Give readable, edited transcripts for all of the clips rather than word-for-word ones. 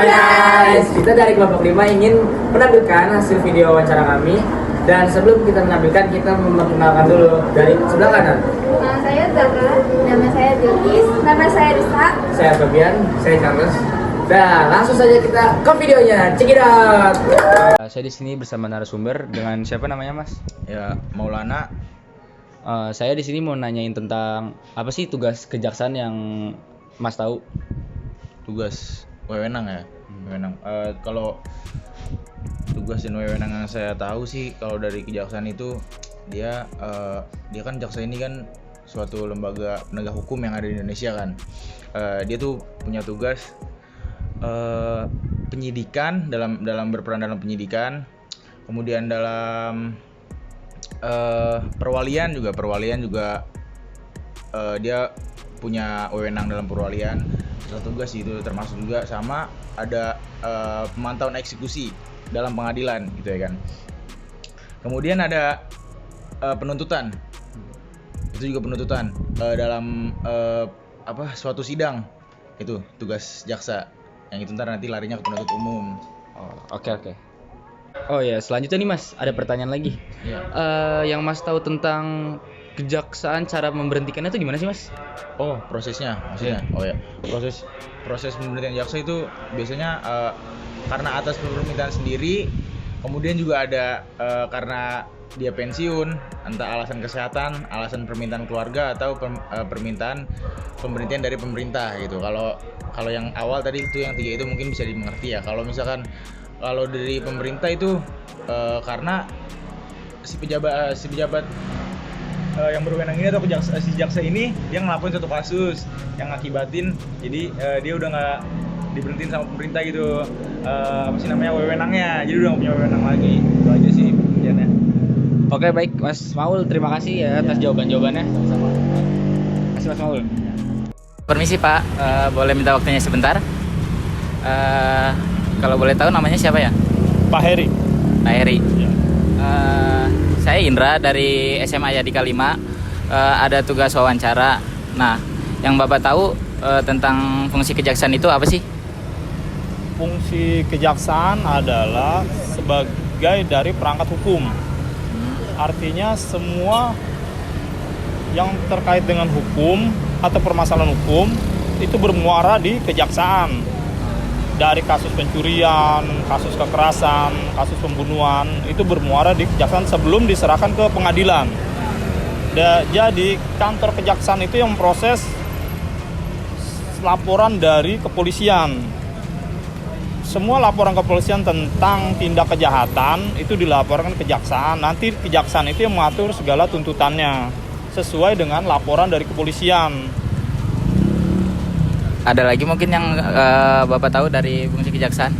Hai guys, kita dari kelompok 5 ingin menampilkan hasil video wawancara kami. Dan sebelum kita menampilkan, kita memperkenalkan dulu dari sebelah kanan. Nama saya Zahra, nama saya Bilkis, nama saya Risa. Saya Fabian, saya Charles. Dan langsung saja kita ke videonya. Check it out. Saya di sini bersama narasumber dengan siapa namanya, Mas? Ya, Maulana. Saya di sini mau nanyain tentang apa sih tugas kejaksaan yang Mas tahu? Tugas wewenang ya. Wewenang. Kalau tugas dan wewenang yang saya tahu sih, kalau dari kejaksaan itu dia kan jaksa ini kan suatu lembaga penegak hukum yang ada di Indonesia kan. Dia tuh punya tugas penyidikan, dalam berperan dalam penyidikan, kemudian dalam perwalian juga dia punya wewenang dalam perwalian. Salah tugas itu termasuk juga sama ada pemantauan eksekusi dalam pengadilan gitu ya kan. Kemudian ada penuntutan. Itu juga penuntutan dalam suatu sidang. Itu tugas jaksa. Yang itu ntar nanti larinya ke penuntut umum. Oke. Oh ya, selanjutnya nih Mas, ada pertanyaan lagi. Yang Mas tahu tentang kejaksaan, cara memberhentikannya itu gimana sih Mas? Oh, prosesnya maksudnya. Oh ya, proses pemberhentian jaksa itu biasanya karena atas permintaan sendiri, kemudian juga ada karena dia pensiun, entah alasan kesehatan, alasan permintaan keluarga, atau permintaan pemberhentian dari pemerintah gitu. Kalau yang awal tadi itu yang 3 itu mungkin bisa dimengerti ya. Kalau misalkan kalau dari pemerintah itu karena si pejabat yang berwenang ini atau si jaksa ini dia ngelakuin satu kasus yang ngakibatin jadi dia udah nggak diberhentiin sama pemerintah gitu, wewenangnya, jadi udah nggak punya wewenang lagi. Itu aja sih intinya. Oke, baik Mas Maul, terima kasih ya atas jawabannya. Sama. Terima kasih Mas Maul. Permisi Pak, boleh minta waktunya sebentar? Kalau boleh tahu namanya siapa ya? Pak Heri. Pak Heri. Ya. Saya Indra dari SMA Yadika 5. Ada tugas wawancara. Nah, yang Bapak tahu tentang fungsi kejaksaan itu apa sih? Fungsi kejaksaan adalah sebagai dari perangkat hukum. Artinya semua yang terkait dengan hukum atau permasalahan hukum itu bermuara di kejaksaan. Dari kasus pencurian, kasus kekerasan, kasus pembunuhan, itu bermuara di kejaksaan sebelum diserahkan ke pengadilan. Jadi kantor kejaksaan itu yang proses laporan dari kepolisian. Semua laporan kepolisian tentang tindak kejahatan itu dilaporkan ke kejaksaan. Nanti kejaksaan itu yang mengatur segala tuntutannya sesuai dengan laporan dari kepolisian. Ada lagi mungkin yang Bapak tahu dari fungsi kejaksaan?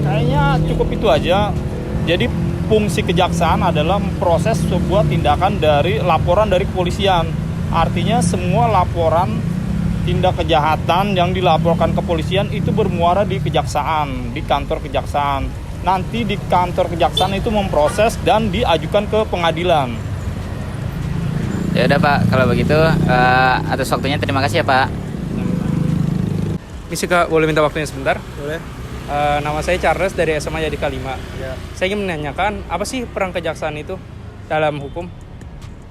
Kayaknya cukup itu aja. Jadi fungsi kejaksaan adalah proses sebuah tindakan dari laporan dari kepolisian. Artinya semua laporan tindak kejahatan yang dilaporkan kepolisian itu bermuara di kejaksaan, di kantor kejaksaan. Nanti di kantor kejaksaan itu memproses dan diajukan ke pengadilan. Ya udah Pak, kalau begitu atas waktunya terima kasih ya Pak. Misi Kak, boleh minta waktunya sebentar? Boleh. Nama saya Charles dari SMA Yadika 5. Ya. Saya ingin menanyakan, apa sih peran kejaksaan itu dalam hukum?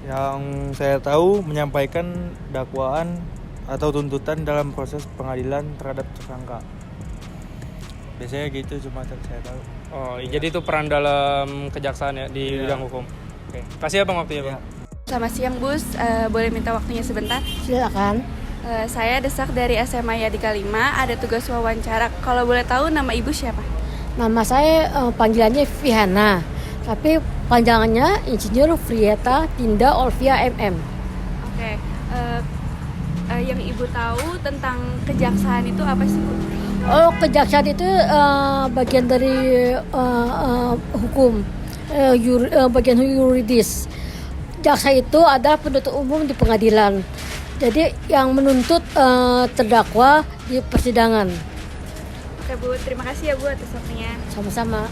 Yang saya tahu menyampaikan dakwaan atau tuntutan dalam proses pengadilan terhadap tersangka. Biasanya gitu, cuma saya tahu. Oh, jadi itu peran dalam kejaksaan ya di bidang hukum. Oke, kasih ya Bang waktunya Bang. Selamat siang Bus, boleh minta waktunya sebentar? Silakan. Saya Desak dari SMA Yadika 5, ada tugas wawancara. Kalau boleh tahu nama ibu siapa? Nama saya panggilannya Vihana, tapi panjangannya Insinyur Frieta Tinda Olvia MM. Oke, yang ibu tahu tentang kejaksaan itu apa sih Bu? Oh, kejaksaan itu bagian dari hukum, bagian yuridis. Jaksa itu adalah penuntut umum di pengadilan. Jadi yang menuntut terdakwa di persidangan. Oke Bu, terima kasih ya Bu atas waktunya. Sama-sama.